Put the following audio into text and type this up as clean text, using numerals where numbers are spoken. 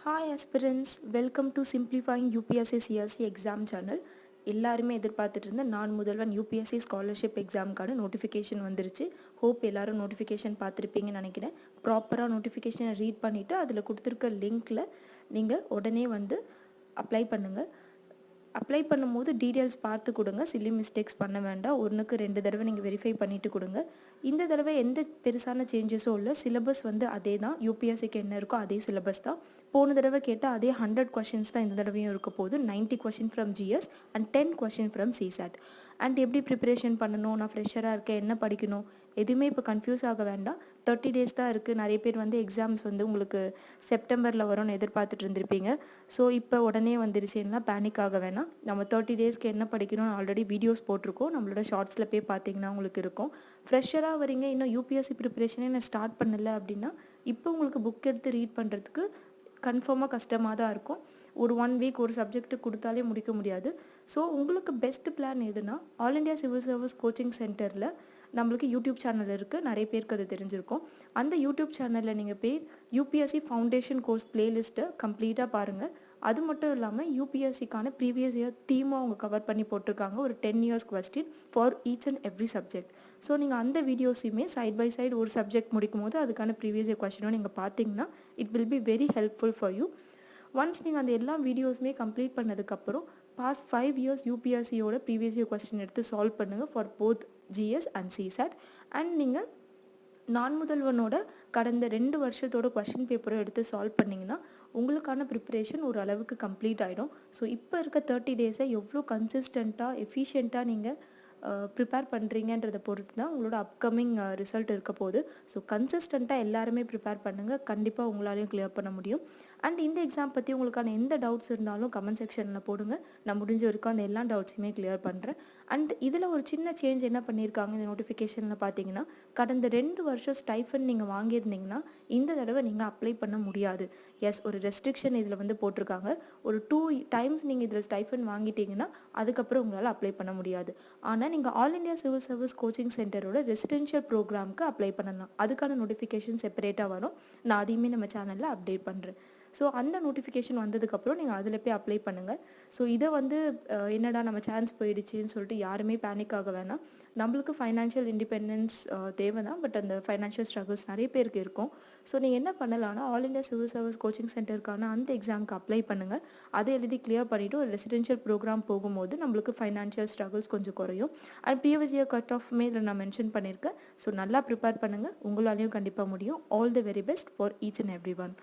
Hi aspirants, welcome to Simplifying UPSC CRC exam channel. எல்லாருமே எதிர்பார்த்துட்டு இருந்த நான் முதல்வன் யூபிஎஸ்சி ஸ்காலர்ஷிப் எக்ஸாமுக்கான நோட்டிஃபிகேஷன் வந்துருச்சு. ஹோப் எல்லாரும் நோட்டிஃபிகேஷன் பார்த்துருப்பீங்கன்னு நினைக்கிறேன். ப்ராப்பராக நோட்டிஃபிகேஷனை ரீட் பண்ணிவிட்டு அதில் கொடுத்துருக்க லிங்க்கில் நீங்கள் உடனே வந்து அப்ளை பண்ணுங்கள். அப்ளை பண்ணும்போது டீட்டெயில்ஸ் பார்த்து கொடுங்க. சில்லி மிஸ்டேக்ஸ் பண்ண வேண்டாம். ஒன்றுக்கு 2 தடவை நீங்கள் வெரிஃபை பண்ணிவிட்டு கொடுங்க. இந்த தடவை எந்த பெருசான சேஞ்சஸும் இல்லை. சிலபஸ் வந்து அதே தான். யூபிஎஸ்சிக்கு என்ன இருக்கோ அதே சிலபஸ் தான். போன தடவை கேட்டால் அதே 100 கொஷின்ஸ் தான் இந்த தடவையும் இருக்க போகுது. 90 question from GS and 10 question from CSAT. And எப்படி ப்ரிப்பரேஷன் பண்ணணும், நான் ஃப்ரெஷராக இருக்கேன், என்ன படிக்கணும், எதுவுமே இப்போ கன்ஃபியூஸ் ஆக வேண்டாம். 30 டேஸ் தான் இருக்குது. நிறைய பேர் வந்து எக்ஸாம்ஸ் வந்து உங்களுக்கு செப்டம்பரில் வரும்னு எதிர்பார்த்துட்டு இருந்திருப்பீங்க. ஸோ இப்போ உடனே வந்துருச்சுன்னா பேனிக் ஆக வேணாம். நம்ம 30 டேஸ்க்கு என்ன படிக்கணும்னு ஆல்ரெடி வீடியோஸ் போட்டிருக்கோம். நம்மளோட ஷார்ட்ஸில் போய் பார்த்தீங்கன்னா உங்களுக்கு இருக்கும். ஃப்ரெஷராக வரீங்க, இன்னும் யூபிஎஸ்சி ப்ரிப்பரேஷனே நான் ஸ்டார்ட் பண்ணலை அப்படின்னா இப்போ உங்களுக்கு புக் எடுத்து ரீட் பண்ணுறதுக்கு கன்ஃபார்மாக கஷ்டமாக தான் இருக்கும். ஒரு 1 வீக் ஒரு சப்ஜெக்ட்டு கொடுத்தாலே முடிக்க முடியாது. ஸோ உங்களுக்கு பெஸ்ட் பிளான் எதுனா, all India civil service coaching சென்டரில் நம்மளுக்கு யூடியூப் சேனல் இருக்குது. நிறைய பேருக்கு அது தெரிஞ்சிருக்கும். அந்த யூடியூப் சேனலில் நீங்கள் போய் யூபிஎஸ்சி ஃபவுண்டேஷன் கோர்ஸ் பிளேலிஸ்ட்டை கம்ப்ளீட்டாக பாருங்கள். அது மட்டும் இல்லாமல் யூபிஎஸ்சிக்கான ப்ரீவியஸ் இயர் தீமாக அவங்க கவர் பண்ணி போட்டிருக்காங்க. ஒரு 10 years question for each and every subject. So நீங்கள் அந்த வீடியோஸையுமே சைட் பை சைடு ஒரு சப்ஜெக்ட் முடிக்கும் போது அதுக்கான ப்ரீவியஸ் இயர் கொஸ்டினும் நீங்கள் பார்த்தீங்கன்னா it will be very helpful for you. Once நீங்கள் அந்த எல்லா வீடியோஸுமே கம்ப்ளீட் பண்ணதுக்கப்புறம் பாஸ்ட் 5 இயர்ஸ் யூபிஎஸ்சியோட ப்ரீவியஸ் இயர் கொஸ்டின் எடுத்து சால்வ் பண்ணுங்கள் for both GS and CSAT. And நீங்கள் நான் முதல்வனோட கடந்த 2 வருஷத்தோட கொஸ்டின் பேப்பரை எடுத்து சால்வ் பண்ணிங்கன்னா உங்களுக்கான ப்ரிப்பரேஷன் ஒரு அளவுக்கு கம்ப்ளீட் ஆகிடும். ஸோ இப்போ இருக்க 30 டேஸை எவ்வளோ கன்சிஸ்டண்ட்டாக எஃபிஷியண்ட்டாக நீங்கள் ப்ரிப்பேர் பண்ணுறீங்கன்றதை பொறுத்து தான் உங்களோட அப்கமிங் ரிசல்ட் இருக்க போகுது. ஸோ கன்சிஸ்டண்ட்டாக எல்லாருமே ப்ரிப்பேர் பண்ணுங்கள். கண்டிப்பாக உங்களாலையும் கிளியர் பண்ண முடியும். அண்ட் இந்த எக்ஸாம் பற்றி உங்களுக்கான எந்த டவுட்ஸ் இருந்தாலும் கமெண்ட் செக்ஷனில் போடுங்க. நான் முடிஞ்ச வரைக்கும் அந்த எல்லா டவுட்ஸுமே கிளியர் பண்ணுறேன். அண்ட் இதில் ஒரு சின்ன சேஞ்ச் என்ன பண்ணியிருக்காங்க இந்த நோட்டிஃபிகேஷனில் பார்த்தீங்கன்னா, கடந்த 2 வருஷம் ஸ்டைஃபன் நீங்கள் வாங்கியிருந்தீங்கன்னா இந்த தடவை நீங்கள் அப்ளை பண்ண முடியாது. எஸ், ஒரு ரெஸ்ட்ரிக்ஷன் இதில் வந்து போட்டிருக்காங்க. ஒரு 2 டைம்ஸ் நீங்கள் இதில் ஸ்டைஃபன் வாங்கிட்டீங்கன்னா அதுக்கப்புறம் உங்களால் அப்ளை பண்ண முடியாது. ஆனால் நீங்கள் all India civil service coaching சென்டரோட ரெசிடென்ஷியல் ப்ரோக்ராமுக்கு அப்ளை பண்ணலாம். அதுக்கான நோட்டிஃபிகேஷன் செப்பரேட்டாக வரும். நான் அதையுமே நம்ம சேனலில் அப்டேட் பண்ணுறேன். ஸோ அந்த நோட்டிஃபிகேஷன் வந்ததுக்கப்புறம் நீங்கள் அதில் போய் அப்ளை பண்ணுங்கள். ஸோ இதை வந்து என்னடா நம்ம சான்ஸ் போயிடுச்சுன்னு சொல்லிட்டு யாருமே பேனிக் ஆக வேணாம். நம்மளுக்கு ஃபைனான்ஷியல் இண்டிபெண்டன்ஸ் தேவை தான். பட் அந்த ஃபைனான்ஷியல் ஸ்ட்ரகிள்ஸ் நிறைய பேருக்கு இருக்கும். ஸோ நீங்கள் என்ன பண்ணலான்னா, all India civil service coaching சென்டருக்கான அந்த எக்ஸாமுக்கு அப்ளை பண்ணுங்கள். அதை எழுதி கிளியர் பண்ணிவிட்டு ஒரு ரெசிடென்ஷியல் ப்ரோக்ராம் போகும்போது நம்மளுக்கு ஃபைனான்ஷியல் ஸ்ட்ரகிள்ஸ் கொஞ்சம் குறையும். அண்ட் ப்ரீவியஸ் இயர் கட் ஆஃப்மே இதில் நான் மென்ஷன் பண்ணியிருக்கேன். ஸோ நல்லா ப்ரிப்பேர் பண்ணுங்கள். உங்களாலையும் கண்டிப்பாக முடியும். All the very best for each and every one.